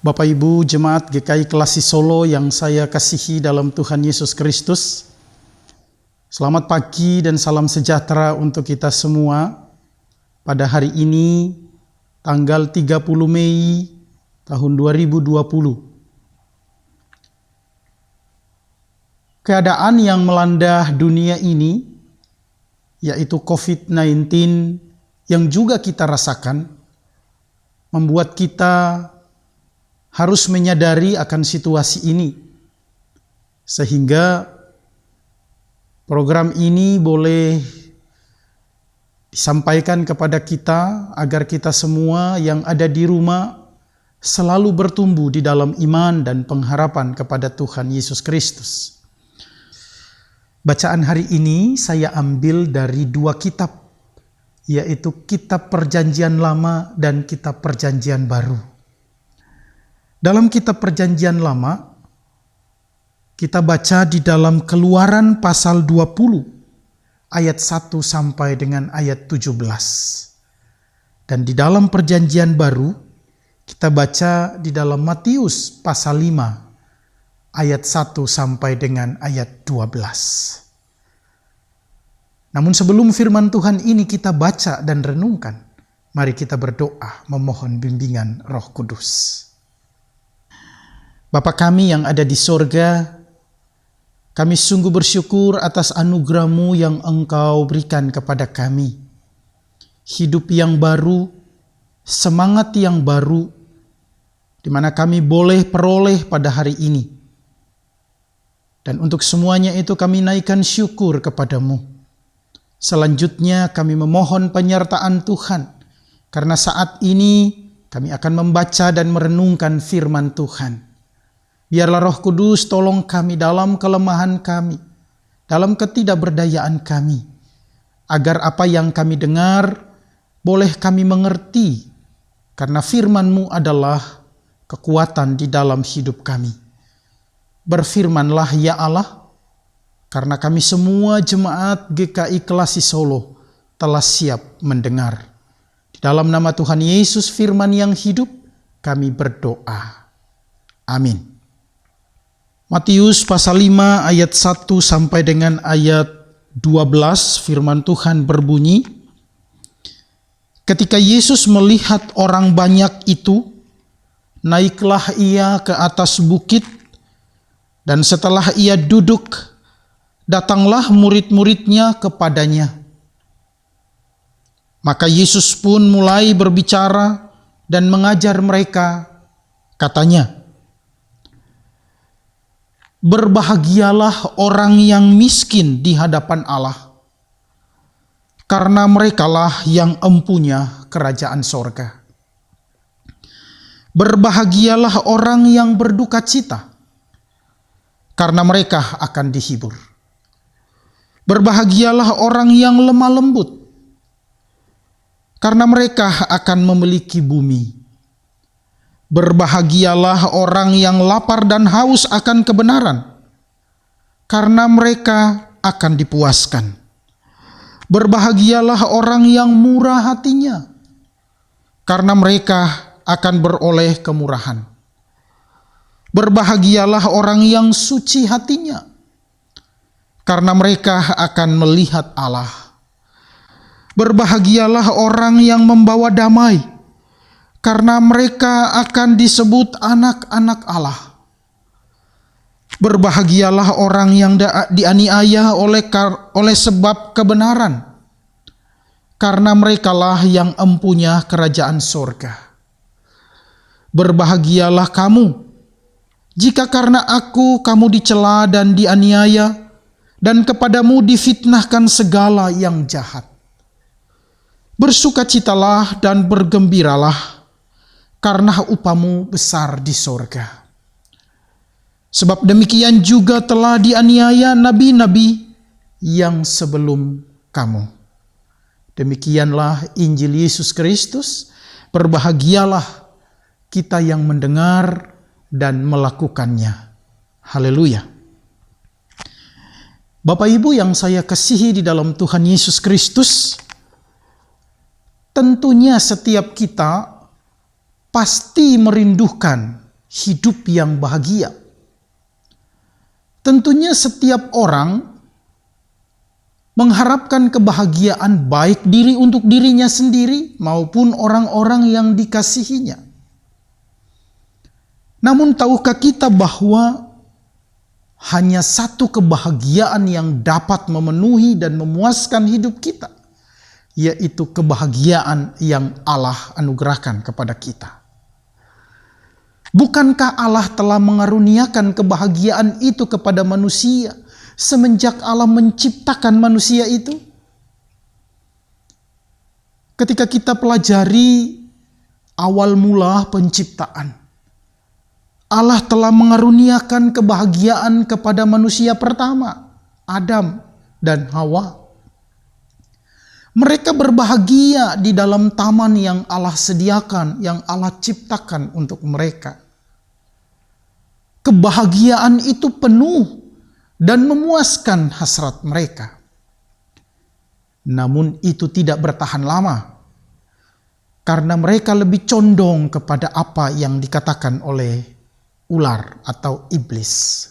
Bapak Ibu Jemaat GKI Klasi Solo yang saya kasihi dalam Tuhan Yesus Kristus, selamat pagi dan salam sejahtera untuk kita semua pada hari ini, tanggal 30 Mei tahun 2020. Keadaan yang melanda dunia ini, yaitu COVID-19 yang juga kita rasakan, membuat kita harus menyadari akan situasi ini, sehingga program ini boleh disampaikan kepada kita agar kita semua yang ada di rumah selalu bertumbuh di dalam iman dan pengharapan kepada Tuhan Yesus Kristus. Bacaan hari ini saya ambil dari dua kitab, yaitu Kitab Perjanjian Lama dan Kitab Perjanjian Baru. Dalam Kitab Perjanjian Lama, kita baca di dalam Keluaran pasal 20, ayat 1 sampai dengan ayat 17. Dan di dalam Perjanjian Baru, kita baca di dalam Matius pasal 5, ayat 1 sampai dengan ayat 12. Namun sebelum firman Tuhan ini kita baca dan renungkan, mari kita berdoa memohon bimbingan Roh Kudus. Bapa kami yang ada di sorga, kami sungguh bersyukur atas anugerah-Mu yang Engkau berikan kepada kami. Hidup yang baru, semangat yang baru, di mana kami boleh peroleh pada hari ini. Dan untuk semuanya itu kami naikkan syukur kepada-Mu. Selanjutnya kami memohon penyertaan Tuhan, karena saat ini kami akan membaca dan merenungkan firman Tuhan. Biarlah Roh Kudus tolong kami dalam kelemahan kami, dalam ketidakberdayaan kami, agar apa yang kami dengar boleh kami mengerti, karena firman-Mu adalah kekuatan di dalam hidup kami. Berfirmanlah ya Allah, karena kami semua jemaat GKI Klasi Solo telah siap mendengar. Di dalam nama Tuhan Yesus firman yang hidup, kami berdoa. Amin. Matius pasal 5 ayat 1 sampai dengan ayat 12, firman Tuhan berbunyi, ketika Yesus melihat orang banyak itu, naiklah ia ke atas bukit, dan setelah ia duduk, datanglah murid-muridnya kepadanya. Maka Yesus pun mulai berbicara dan mengajar mereka, katanya, berbahagialah orang yang miskin di hadapan Allah, karena merekalah yang empunya kerajaan sorga. Berbahagialah orang yang berduka cita, karena mereka akan dihibur. Berbahagialah orang yang lemah lembut, karena mereka akan memiliki bumi. Berbahagialah orang yang lapar dan haus akan kebenaran, karena mereka akan dipuaskan. Berbahagialah orang yang murah hatinya, karena mereka akan beroleh kemurahan. Berbahagialah orang yang suci hatinya, karena mereka akan melihat Allah. Berbahagialah orang yang membawa damai, karena mereka akan disebut anak-anak Allah. Berbahagialah orang yang dianiaya oleh sebab kebenaran, karena merekalah yang empunya kerajaan sorga. Berbahagialah kamu, jika karena aku kamu dicela dan dianiaya, dan kepadamu difitnahkan segala yang jahat. Bersukacitalah dan bergembiralah, karena upamu besar di sorga. Sebab demikian juga telah dianiaya nabi-nabi yang sebelum kamu. Demikianlah Injil Yesus Kristus. Berbahagialah kita yang mendengar dan melakukannya. Haleluya. Bapak Ibu yang saya kasihi di dalam Tuhan Yesus Kristus, tentunya setiap kita pasti merindukan hidup yang bahagia. Tentunya setiap orang mengharapkan kebahagiaan baik diri untuk dirinya sendiri maupun orang-orang yang dikasihinya. Namun tahukah kita bahwa hanya satu kebahagiaan yang dapat memenuhi dan memuaskan hidup kita, yaitu kebahagiaan yang Allah anugerahkan kepada kita. Bukankah Allah telah mengaruniakan kebahagiaan itu kepada manusia semenjak Allah menciptakan manusia itu? Ketika kita pelajari awal mula penciptaan, Allah telah mengaruniakan kebahagiaan kepada manusia pertama, Adam dan Hawa. Mereka berbahagia di dalam taman yang Allah sediakan, yang Allah ciptakan untuk mereka. Kebahagiaan itu penuh dan memuaskan hasrat mereka. Namun itu tidak bertahan lama, karena mereka lebih condong kepada apa yang dikatakan oleh ular atau iblis.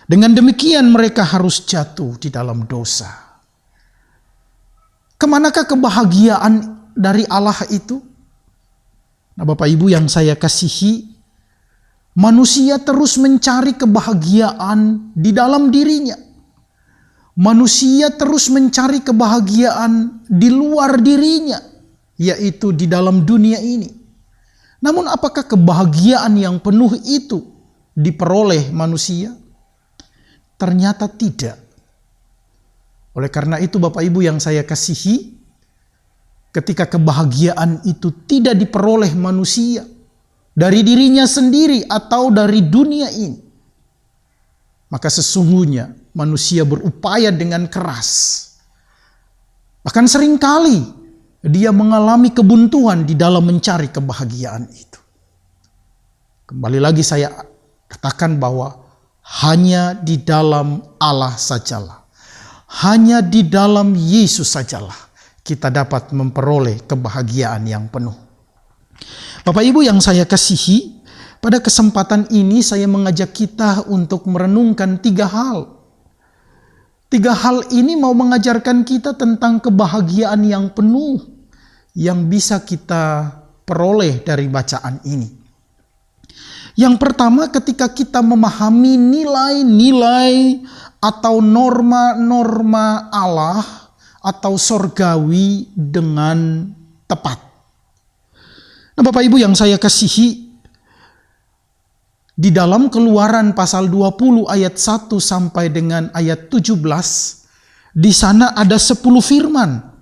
Dengan demikian mereka harus jatuh di dalam dosa. Kemanakah kebahagiaan dari Allah itu? Nah, Bapak Ibu yang saya kasihi, manusia terus mencari kebahagiaan di dalam dirinya. Manusia terus mencari kebahagiaan di luar dirinya, yaitu di dalam dunia ini. Namun apakah kebahagiaan yang penuh itu diperoleh manusia? Ternyata tidak. Oleh karena itu Bapak Ibu yang saya kasihi, ketika kebahagiaan itu tidak diperoleh manusia dari dirinya sendiri atau dari dunia ini, maka sesungguhnya manusia berupaya dengan keras. Bahkan seringkali dia mengalami kebuntuan di dalam mencari kebahagiaan itu. Kembali lagi saya katakan bahwa hanya di dalam Allah sajalah, hanya di dalam Yesus sajalah kita dapat memperoleh kebahagiaan yang penuh. Bapak Ibu yang saya kasihi, pada kesempatan ini saya mengajak kita untuk merenungkan 3 hal. 3 hal ini mau mengajarkan kita tentang kebahagiaan yang penuh yang bisa kita peroleh dari bacaan ini. Yang pertama, ketika kita memahami nilai-nilai atau norma-norma Allah atau sorgawi dengan tepat. Nah, Bapak Ibu yang saya kasihi, di dalam Keluaran pasal 20 ayat 1 sampai dengan ayat 17, di sana ada 10 firman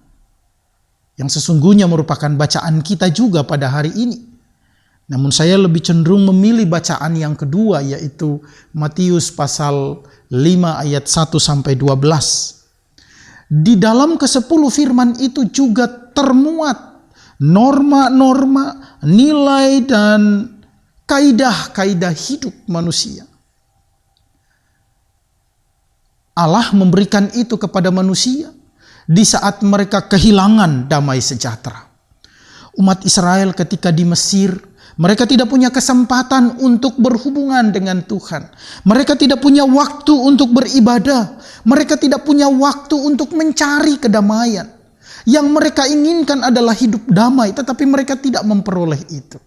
yang sesungguhnya merupakan bacaan kita juga pada hari ini. Namun saya lebih cenderung memilih bacaan yang kedua, yaitu Matius pasal 5 ayat 1 sampai 12. Di dalam ke-10 firman itu juga termuat norma-norma, nilai dan kaidah-kaidah hidup manusia. Allah memberikan itu kepada manusia di saat mereka kehilangan damai sejahtera. Umat Israel ketika di Mesir, mereka tidak punya kesempatan untuk berhubungan dengan Tuhan. Mereka tidak punya waktu untuk beribadah. Mereka tidak punya waktu untuk mencari kedamaian. Yang mereka inginkan adalah hidup damai, tetapi mereka tidak memperoleh itu.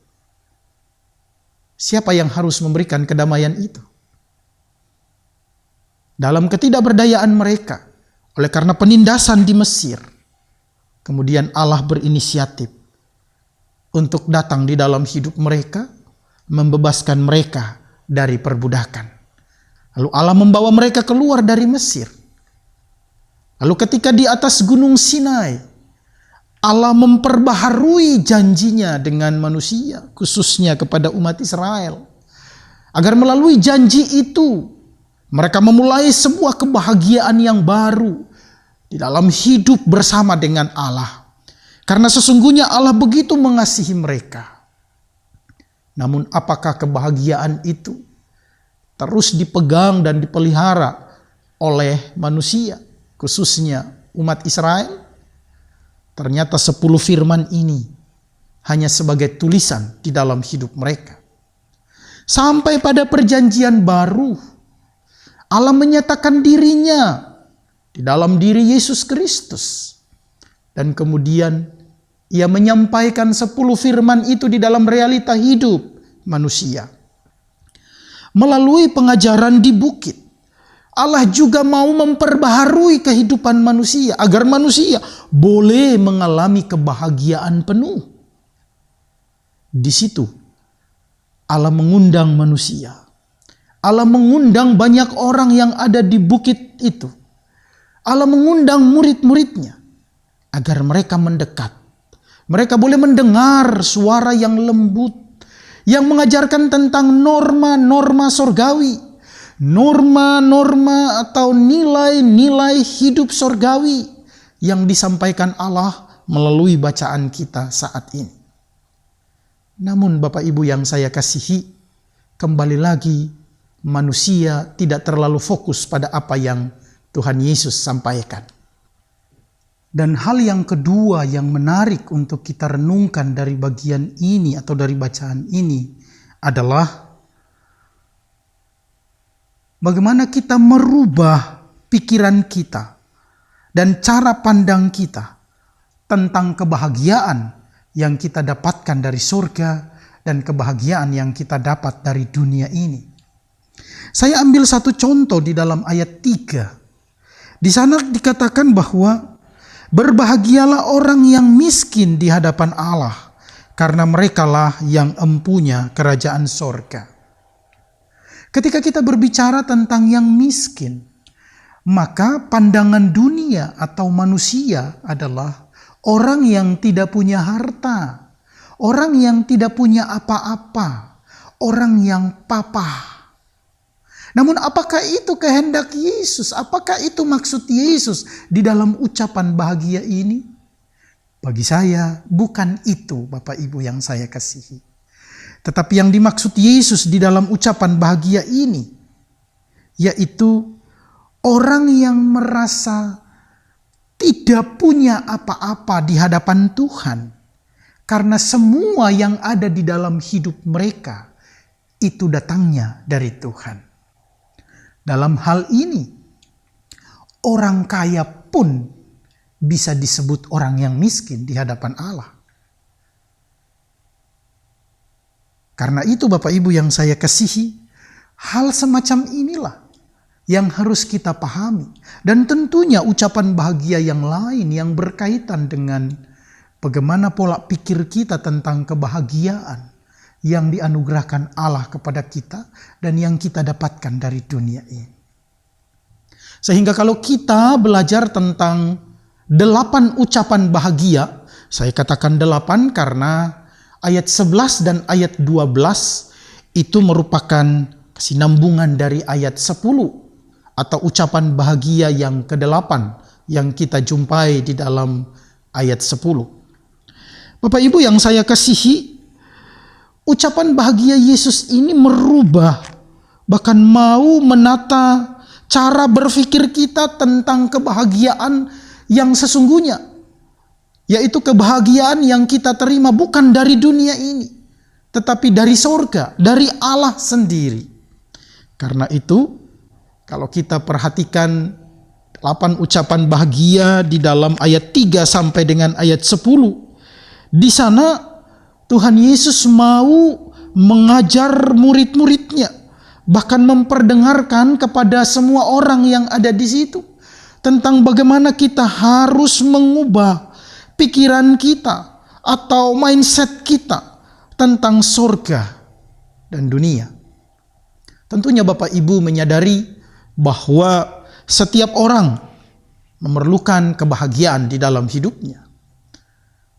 Siapa yang harus memberikan kedamaian itu? Dalam ketidakberdayaan mereka, oleh karena penindasan di Mesir, kemudian Allah berinisiatif untuk datang di dalam hidup mereka, membebaskan mereka dari perbudakan. Lalu Allah membawa mereka keluar dari Mesir. Lalu ketika di atas gunung Sinai, Allah memperbaharui janjinya dengan manusia, khususnya kepada umat Israel. Agar melalui janji itu, mereka memulai sebuah kebahagiaan yang baru di dalam hidup bersama dengan Allah. Karena sesungguhnya Allah begitu mengasihi mereka. Namun apakah kebahagiaan itu terus dipegang dan dipelihara oleh manusia, khususnya umat Israel? Ternyata 10 firman ini hanya sebagai tulisan di dalam hidup mereka. Sampai pada perjanjian baru, Allah menyatakan dirinya di dalam diri Yesus Kristus. Dan kemudian ia menyampaikan 10 firman itu di dalam realita hidup manusia. Melalui pengajaran di bukit, Allah juga mau memperbaharui kehidupan manusia agar manusia boleh mengalami kebahagiaan penuh. Di situ Allah mengundang manusia. Allah mengundang banyak orang yang ada di bukit itu. Allah mengundang murid-muridnya agar mereka mendekat. Mereka boleh mendengar suara yang lembut, yang mengajarkan tentang norma-norma sorgawi, norma-norma atau nilai-nilai hidup sorgawi yang disampaikan Allah melalui bacaan kita saat ini. Namun Bapak Ibu yang saya kasihi, kembali lagi manusia tidak terlalu fokus pada apa yang Tuhan Yesus sampaikan. Dan hal yang kedua yang menarik untuk kita renungkan dari bagian ini atau dari bacaan ini adalah bagaimana kita merubah pikiran kita dan cara pandang kita tentang kebahagiaan yang kita dapatkan dari surga dan kebahagiaan yang kita dapat dari dunia ini. Saya ambil satu contoh di dalam ayat 3. Di sana dikatakan bahwa berbahagialah orang yang miskin di hadapan Allah, karena merekalah yang empunya kerajaan sorga. Ketika kita berbicara tentang yang miskin, maka pandangan dunia atau manusia adalah orang yang tidak punya harta, orang yang tidak punya apa-apa, orang yang papa. Namun apakah itu kehendak Yesus? Apakah itu maksud Yesus di dalam ucapan bahagia ini? Bagi saya bukan itu, Bapak Ibu yang saya kasihi. Tetapi yang dimaksud Yesus di dalam ucapan bahagia ini, yaitu orang yang merasa tidak punya apa-apa di hadapan Tuhan, karena semua yang ada di dalam hidup mereka itu datangnya dari Tuhan. Dalam hal ini, orang kaya pun bisa disebut orang yang miskin di hadapan Allah. Karena itu Bapak Ibu yang saya kasihi, hal semacam inilah yang harus kita pahami. Dan tentunya ucapan bahagia yang lain yang berkaitan dengan bagaimana pola pikir kita tentang kebahagiaan yang dianugerahkan Allah kepada kita dan yang kita dapatkan dari dunia ini. Sehingga kalau kita belajar tentang 8 ucapan bahagia, saya katakan 8 karena ayat 11 dan ayat 12 itu merupakan kesinambungan dari ayat 10 atau ucapan bahagia yang ke-8 yang kita jumpai di dalam ayat 10. Bapak Ibu yang saya kasihi, ucapan bahagia Yesus ini merubah, bahkan mau menata cara berpikir kita tentang kebahagiaan yang sesungguhnya. Yaitu kebahagiaan yang kita terima bukan dari dunia ini, tetapi dari sorga, dari Allah sendiri. Karena itu, kalau kita perhatikan 8 ucapan bahagia di dalam ayat 3 sampai dengan ayat 10, di sana Tuhan Yesus mau mengajar murid-muridnya, bahkan memperdengarkan kepada semua orang yang ada di situ tentang bagaimana kita harus mengubah pikiran kita atau mindset kita tentang surga dan dunia. Tentunya Bapak Ibu menyadari bahwa setiap orang memerlukan kebahagiaan di dalam hidupnya.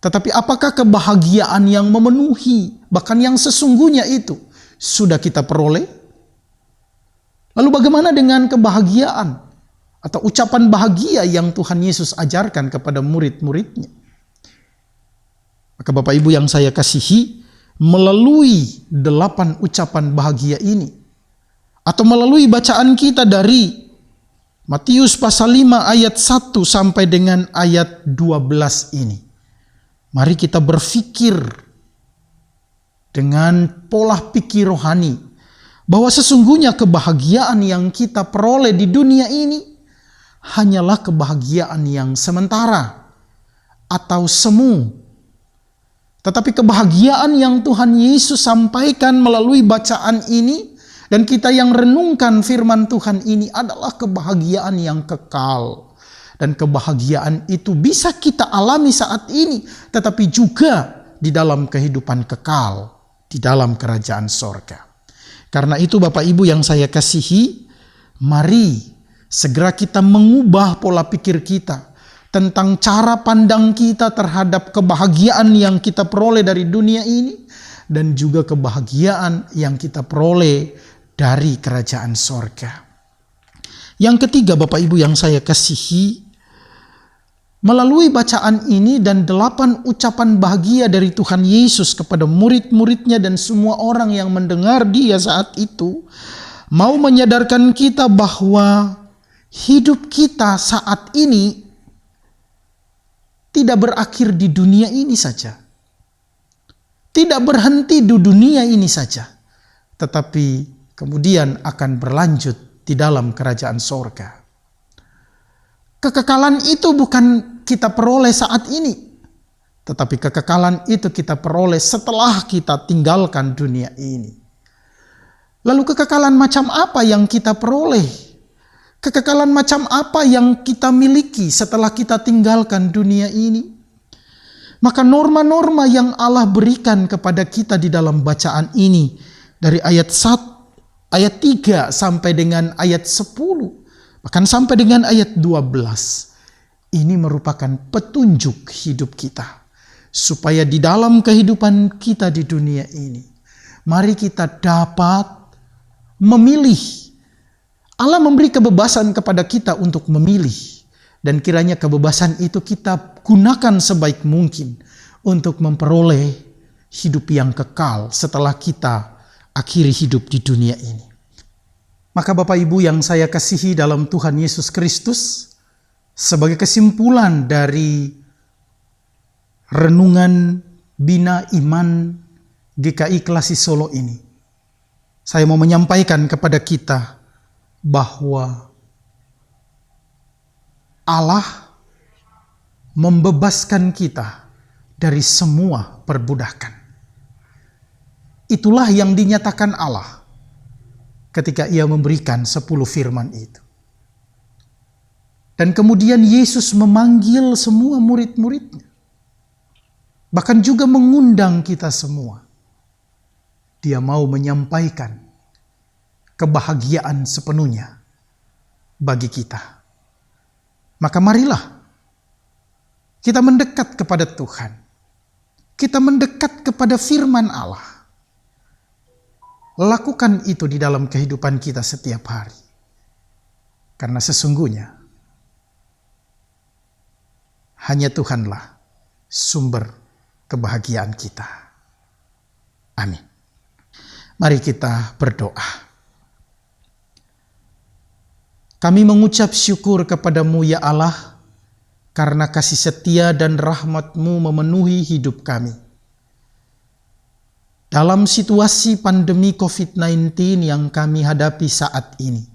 Tetapi apakah kebahagiaan yang memenuhi, bahkan yang sesungguhnya itu, sudah kita peroleh? Lalu bagaimana dengan kebahagiaan atau ucapan bahagia yang Tuhan Yesus ajarkan kepada murid-muridnya? Maka Bapak Ibu yang saya kasihi, melalui 8 ucapan bahagia ini, atau melalui bacaan kita dari Matius pasal 5 ayat 1 sampai dengan ayat 12 ini, mari kita berpikir dengan pola pikir rohani bahwa sesungguhnya kebahagiaan yang kita peroleh di dunia ini hanyalah kebahagiaan yang sementara atau semu. Tetapi kebahagiaan yang Tuhan Yesus sampaikan melalui bacaan ini dan kita yang renungkan firman Tuhan ini adalah kebahagiaan yang kekal. Dan kebahagiaan itu bisa kita alami saat ini, tetapi juga di dalam kehidupan kekal, di dalam kerajaan sorga. Karena itu Bapak Ibu yang saya kasihi, mari segera kita mengubah pola pikir kita tentang cara pandang kita terhadap kebahagiaan yang kita peroleh dari dunia ini dan juga kebahagiaan yang kita peroleh dari kerajaan sorga. Yang ketiga Bapak Ibu yang saya kasihi, melalui bacaan ini dan 8 ucapan bahagia dari Tuhan Yesus kepada murid-muridnya dan semua orang yang mendengar dia saat itu, mau menyadarkan kita bahwa hidup kita saat ini tidak berakhir di dunia ini saja. Tidak berhenti di dunia ini saja. Tetapi kemudian akan berlanjut di dalam kerajaan sorga. Kekekalan itu bukan kita peroleh saat ini. Tetapi kekekalan itu kita peroleh setelah kita tinggalkan dunia ini. Lalu kekekalan macam apa yang kita peroleh? Kekekalan macam apa yang kita miliki setelah kita tinggalkan dunia ini? Maka norma-norma yang Allah berikan kepada kita di dalam bacaan ini dari ayat 3 sampai dengan ayat 10, bahkan sampai dengan ayat 12, ini merupakan petunjuk hidup kita supaya di dalam kehidupan kita di dunia ini, mari kita dapat memilih. Allah memberi kebebasan kepada kita untuk memilih. Dan kiranya kebebasan itu kita gunakan sebaik mungkin untuk memperoleh hidup yang kekal setelah kita akhiri hidup di dunia ini. Maka Bapak Ibu yang saya kasihi dalam Tuhan Yesus Kristus, sebagai kesimpulan dari renungan Bina Iman GKI Klasi Solo ini, saya mau menyampaikan kepada kita bahwa Allah membebaskan kita dari semua perbudakan. Itulah yang dinyatakan Allah ketika Ia memberikan 10 firman itu. Dan kemudian Yesus memanggil semua murid-muridnya. Bahkan juga mengundang kita semua. Dia mau menyampaikan kebahagiaan sepenuhnya bagi kita. Maka marilah kita mendekat kepada Tuhan. Kita mendekat kepada firman Allah. Lakukan itu di dalam kehidupan kita setiap hari. Karena sesungguhnya hanya Tuhanlah sumber kebahagiaan kita. Amin. Mari kita berdoa. Kami mengucap syukur kepadamu ya Allah, karena kasih setia dan rahmat-Mu memenuhi hidup kami. Dalam situasi pandemi COVID-19 yang kami hadapi saat ini,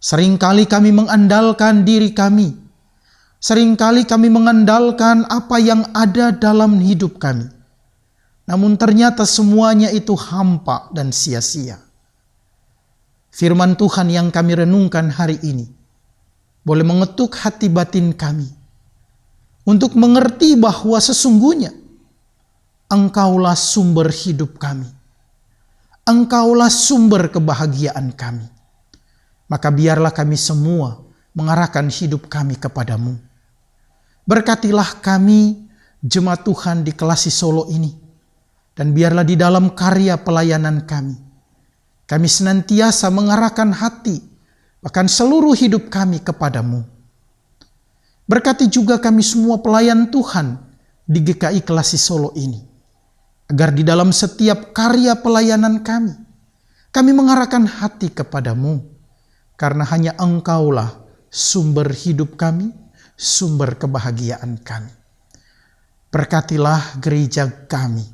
seringkali kami mengandalkan diri kami, seringkali kami mengandalkan apa yang ada dalam hidup kami. Namun ternyata semuanya itu hampa dan sia-sia. Firman Tuhan yang kami renungkan hari ini boleh mengetuk hati batin kami untuk mengerti bahwa sesungguhnya Engkaulah sumber hidup kami. Engkaulah sumber kebahagiaan kami. Maka biarlah kami semua mengarahkan hidup kami kepadamu. Berkatilah kami jemaat Tuhan di Klasi Solo ini. Dan biarlah di dalam karya pelayanan kami senantiasa mengarahkan hati, bahkan seluruh hidup kami kepadamu. Berkati juga kami semua pelayan Tuhan di GKI Klasi Solo ini, agar di dalam setiap karya pelayanan kami mengarahkan hati kepadamu, karena hanya Engkaulah sumber hidup kami, sumber kebahagiaan kami. Berkatilah gereja kami,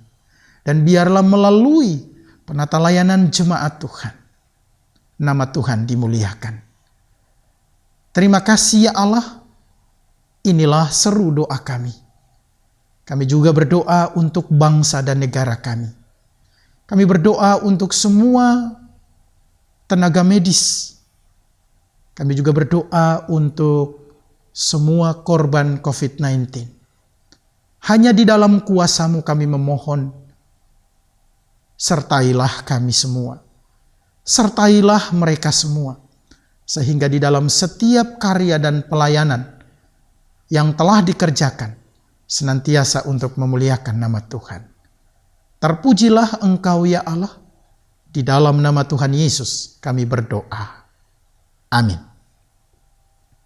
dan biarlah melalui penata layanan jemaat Tuhan. Nama Tuhan dimuliakan. Terima kasih ya Allah, inilah seru doa kami. Kami juga berdoa untuk bangsa dan negara kami. Kami berdoa untuk semua tenaga medis. Kami juga berdoa untuk semua korban COVID-19. Hanya di dalam kuasa-Mu kami memohon, sertailah kami semua. Sertailah mereka semua. Sehingga di dalam setiap karya dan pelayanan yang telah dikerjakan, senantiasa untuk memuliakan nama Tuhan. Terpujilah Engkau ya Allah. Di dalam nama Tuhan Yesus kami berdoa. Amin.